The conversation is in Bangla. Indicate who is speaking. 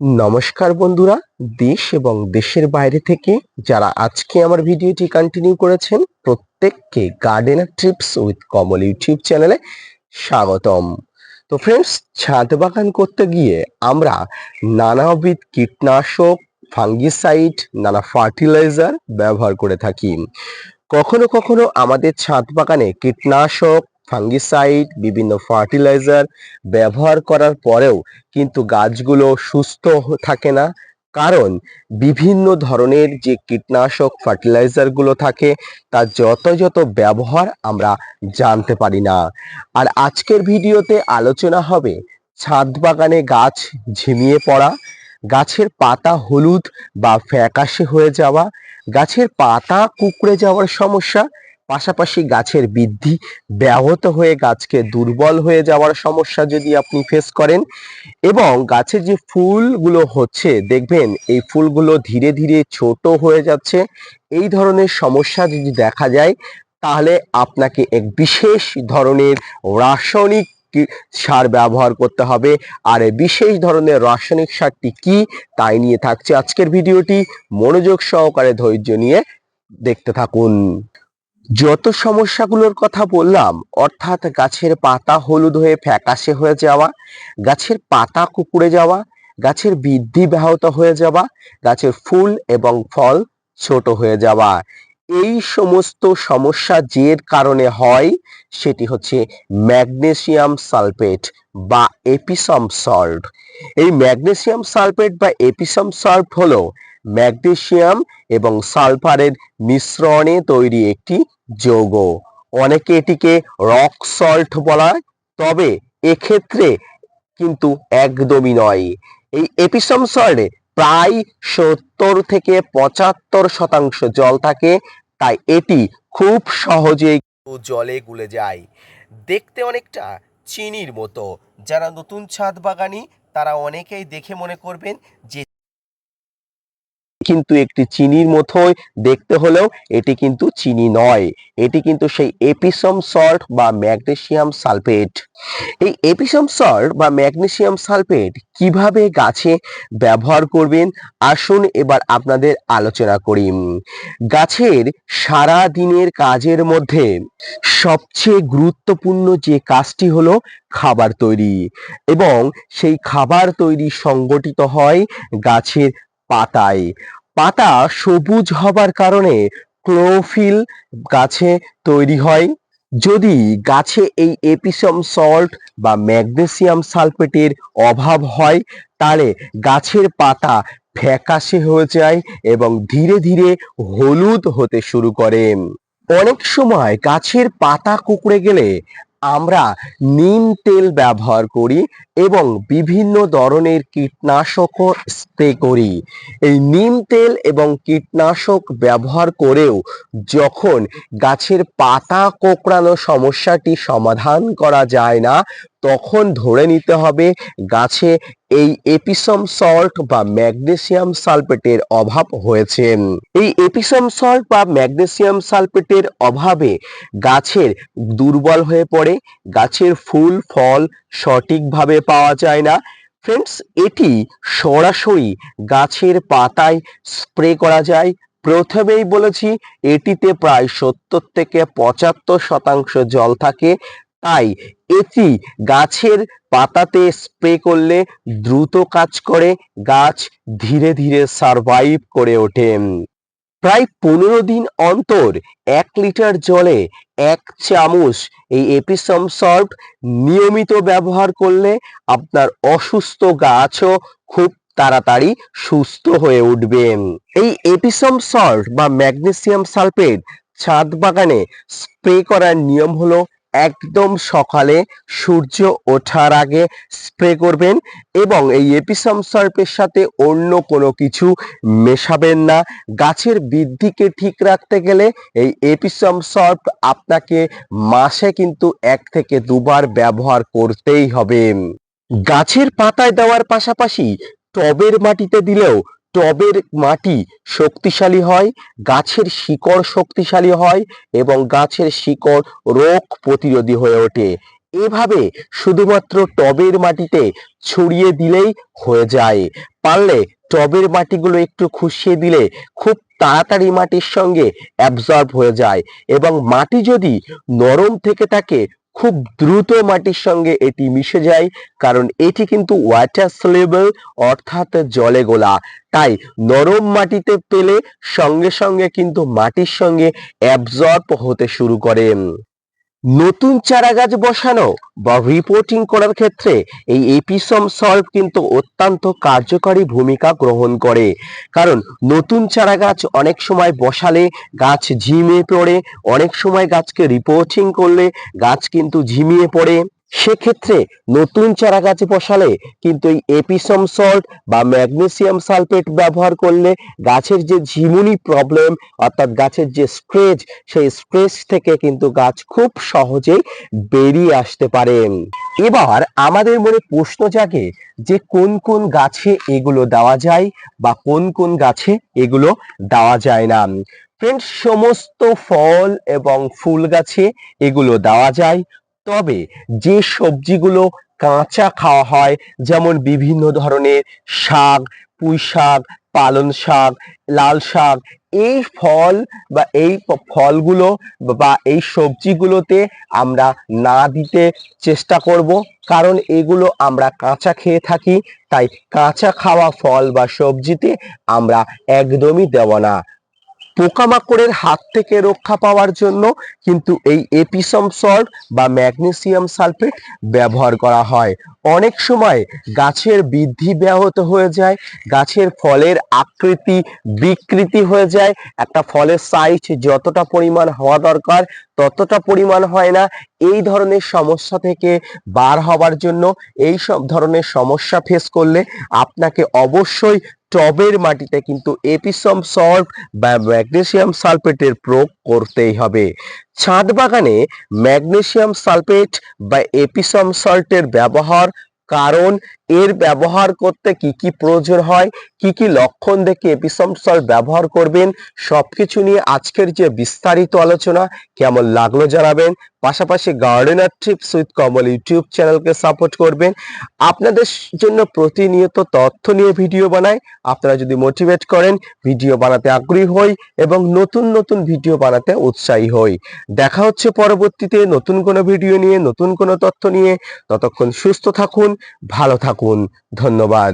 Speaker 1: নমস্কার বন্ধুরা, দেশ এবং দেশের বাইরে থেকে যারা আজকে আমার ভিডিওটি কন্টিনিউ করেছেন প্রত্যেককে gardener TRIPS with Kamal YouTube চ্যানেলে স্বাগতম। তো ফ্রেন্ডস, ছাদ বাগান করতে গিয়ে আমরা নানাবিধ কীটনাশক, ফাঙ্গিসাইড, নানা ফার্টিলাইজার ব্যবহার করে থাকি। কখনো কখনো আমাদের ছাদ বাগানে কীটনাশক, ফাঙ্গিসাইড, বিভিন্ন ফার্টিলাইজার ব্যবহার করার পরেও কিন্তু গাছগুলো সুস্থ থাকে না। কারণ বিভিন্ন ধরনের যে কীটনাশক, ফার্টিলাইজার গুলো থাকে তার যথাযথ ব্যবহার আমরা জানতে পারি না। আর আজকের ভিডিওতে আলোচনা হবে ছাদ বাগানে গাছ ঝিমিয়ে পড়া, গাছের পাতা হলুদ বা ফ্যাকাশে হয়ে যাওয়া, গাছের পাতা কুঁকড়ে যাওয়ার সমস্যা, পাশাপাশি গাছের বৃদ্ধি ব্যাহত হয়ে গাছকে দুর্বল হয়ে যাওয়ার সমস্যা যদি আপনি ফেস করেন, এবং গাছের যে ফুলগুলো হচ্ছে দেখবেন এই ফুলগুলো ধীরে ধীরে ছোট হয়ে যাচ্ছে, এই ধরনের সমস্যা যদি দেখা যায় তাহলে আপনাকে এক বিশেষ ধরনের রাসায়নিক সার ব্যবহার করতে হবে। আর এই বিশেষ ধরনের রাসায়নিক সারটি কি তাই নিয়ে থাকছে আজকের ভিডিওটি। মনোযোগ সহকারে ধৈর্য নিয়ে দেখতে থাকুন। যত সমস্যাগুলোর কথা বললাম, অর্থাৎ গাছের পাতা হলুদ হয়ে ফ্যাকাশে হয়ে যাওয়া, গাছের পাতা কুঁকড়ে যাওয়া, গাছের বৃদ্ধি ব্যাহত হয়ে যাওয়া, গাছের ফুল এবং ফল ছোট হয়ে যাওয়া, এই সমস্ত সমস্যা যে কারণে হয় সেটি হচ্ছে ম্যাগনেসিয়াম সালফেট বা এপিসম সল্ট। এই ম্যাগনেসিয়াম সালফেট বা এপিসম সল্ট হলো ম্যাগনেসিয়াম এবং সালফারের মিশ্রণে তৈরি একটি যৌগ। অনেকে এটিকে রক সল্ট বলা হয়, তবে এক্ষেত্রে কিন্তু একদমই নয়। এই এপিসম সল্টে প্রায় 70 থেকে 75% জল থাকে, তাই এটি খুব সহজেই জলে গুলে যায়। দেখতে অনেকটা চিনির মতো। যারা নতুন ছাদ বাগানি তারা অনেকেই দেখে মনে করবেন যে কিন্তু একটি চিনির মতোই দেখতে হলেও এটি কিন্তু চিনি নয়, এটি কিন্তু সেই এপিসম সল্ট বা ম্যাগনেসিয়াম সালফেট। এই এপিসম সল্ট বা ম্যাগনেসিয়াম সালফেট কিভাবে গাছে ব্যবহার করবেন আসুন এবার আপনাদের আলোচনা করি। গাছের সারা দিনের কাজের মধ্যে সবচেয়ে গুরুত্বপূর্ণ যে কাজটি হলো খাবার তৈরি, এবং সেই খাবার তৈরি সংগঠিত হয় গাছের পাতায়। পাতা সবুজ হবার কারণে ক্লোরোফিল গাছে তৈরি হয়। যদি গাছে এই এপিসম সল্ট বা ম্যাগনেসিয়াম সালফেটের অভাব হয় তাহলে গাছের পাতা ফ্যাকাশে হয়ে যায় এবং ধীরে ধীরে হলুদ হতে শুরু করে। অনেক সময় গাছের পাতা কুঁকড়ে গেলে আমরা নিম তেল ব্যবহার করি এবং বিভিন্ন ধরনের কীটনাশকও স্প্রে করি। এই নিম তেল এবং কীটনাশক ব্যবহার করেও যখন গাছের পাতা কোঁকড়ানো সমস্যাটি সমাধান করা যায় না, তখন ধরে নিতে হবে গাছে এই এপিসম সল্ট বা ম্যাগনেসিয়াম সালফেটের অভাব হয়েছে। এই এপিসম সল্ট বা ম্যাগনেসিয়াম সালফেটের অভাবে গাছের দুর্বল হয়ে পড়ে, গাছের ফুল ফল সঠিকভাবে পাওয়া যায় না। ফ্রেন্ডস, এটি সরাসরি গাছের পাতায় স্প্রে করা যায়। প্রথমেই বলেছি এটিতে প্রায় 70 থেকে 75% জল থাকে, তাই এটি গাছের পাতাতে স্প্রে করলে দ্রুত কাজ করে, গাছ ধীরে ধীরে সারভাইভ করে ওঠে। প্রায় 15 দিন অন্তর 1 লিটার জলে 1 চামচ এই এপিসম সল্ট নিয়মিত ব্যবহার করলে আপনার অসুস্থ গাছও খুব তাড়াতাড়ি সুস্থ হয়ে উঠবে। এই এপিসম সল্ট বা ম্যাগনেসিয়াম সালফেট ছাদ বাগানে স্প্রে করার নিয়ম হলো একদম সকালে সূর্য ওঠার আগে স্প্রে করবেন, এবং এই এপিসম সল্টের সাথে অন্য কোনো কিছু মেশাবেন না। গাছের বৃদ্ধিকে ঠিক রাখতে গেলে এই এপিসম সল্ট আপনাকে মাসে কিন্তু 1 থেকে 2 বার ব্যবহার করতেই হবে। গাছের পাতায় দেওয়ার পাশাপাশি টবের মাটিতে দিলেও টবের মাটি শক্তিশালী হয়, গাছের শিকড় শক্তিশালী হয় এবং গাছের শিকড় রোগ প্রতিরোধী হয়ে ওঠে। এভাবে শুধুমাত্র টবের মাটিতে ছড়িয়ে দিলেই হয়ে যায়। পারলে টবের মাটিগুলো একটু খুশিয়ে দিলে খুব তাড়াতাড়ি মাটির সঙ্গে অ্যাবজর্ব হয়ে যায়, এবং মাটি যদি নরম থেকে থাকে খুব দ্রুত মাটির সঙ্গে এটি মিশে যায়, কারণ এটি কিন্তু ওয়াটার সলিউবল অর্থাৎ জলে গোলা। তাই নরম মাটিতে পেলে সঙ্গে সঙ্গে কিন্তু মাটির সঙ্গে অ্যাবজর্ব হতে শুরু করে। নতুন চারা গাছ বসানো বা রিপোর্টিং করার ক্ষেত্রে এই এপিসম সল্ট কিন্তু অত্যন্ত কার্যকরী ভূমিকা গ্রহণ করে। কারণ নতুন চারা গাছ অনেক সময় বসালে গাছ ঝিমিয়ে পড়ে, অনেক সময় গাছকে রিপোর্টিং করলে গাছ কিন্তু ঝিমিয়ে পড়ে। সেক্ষেত্রে নতুন চারা গাছ বসালে কিন্তু এই এপিসম সল্ট বা ম্যাগনেসিয়াম সালফেট ব্যবহার করলে গাছের যে ঝিমুনি প্রবলেম অর্থাৎ গাছের যে স্ক্রেচ, সেই স্ক্রেচ থেকে কিন্তু গাছ খুব সহজেই বেরিয়ে আসতে পারে। এবার আমাদের মনে প্রশ্ন জাগে যে কোন কোন গাছে এগুলো দেওয়া যায় বা কোন কোন গাছে এগুলো দেওয়া যায় না। ফ্রেন্ডস, সমস্ত ফল এবং ফুল গাছে এগুলো দেওয়া যায়, তবে যে সবজিগুলো কাঁচা খাওয়া হয় যেমন বিভিন্ন ধরনের শাক, পুঁই শাক, পালং শাক, লাল শাক, এই ফল বা এই ফলগুলো বা এই সবজিগুলোতে আমরা না দিতে চেষ্টা করব, কারণ এগুলো আমরা কাঁচা খেয়ে থাকি। তাই কাঁচা খাওয়া ফল বা সবজিতে আমরা একদমই দেব না। পোকামাকড়ের হাত থেকে রক্ষা পাওয়ার জন্য কিন্তু এই এপিসম সল্ট বা ম্যাগনেসিয়াম সালফেট ব্যবহার করা হয়। অনেক সময় গাছের বৃদ্ধি ব্যাহত হয়ে যায়, গাছের ফলের আকৃতি বিকৃতি হয়ে যায়, একটা ফলের সাইজ যতটা পরিমাণ হওয়া দরকার ততটা পরিমাণ হয় না। এই ধরনের সমস্যা থেকে বার হবার জন্য, এই সব ধরনের সমস্যা ফেস করলে আপনাকে অবশ্যই টবের মাটিতে কিন্তু এপিসম সল্ট বা ম্যাগনেসিয়াম সালফেটের প্রয়োগ করতেই হবে। ছাদ বাগানে ম্যাগনেসিয়াম সালফেট বা এপিসম সল্টের ব্যবহার, কারণ এর ব্যবহার করতে কি কি প্রয়োজন হয়, কি কি লক্ষণ দেখে এপিসম সল্ট ব্যবহার করবেন, সবকিছু নিয়ে আজকের যে বিস্তারিত আলোচনা কেমন লাগলো জানাবেন। পাশাপাশি gardener tips with Kamal YouTube চ্যানেলকে সাপোর্ট করবেন। আপনাদের জন্য প্রতিনিয়ত তথ্য নিয়ে ভিডিও বানাই। আপনারা যদি মোটিভেট করেন, ভিডিও বানাতে আগ্রহী হই এবং নতুন নতুন ভিডিও বানাতে উৎসাহী হই। দেখা হচ্ছে পরবর্তীতে নতুন কোনো ভিডিও নিয়ে, নতুন কোনো তথ্য নিয়ে। ততক্ষণ সুস্থ থাকুন, ভালো থাকুন। ধন্যবাদ।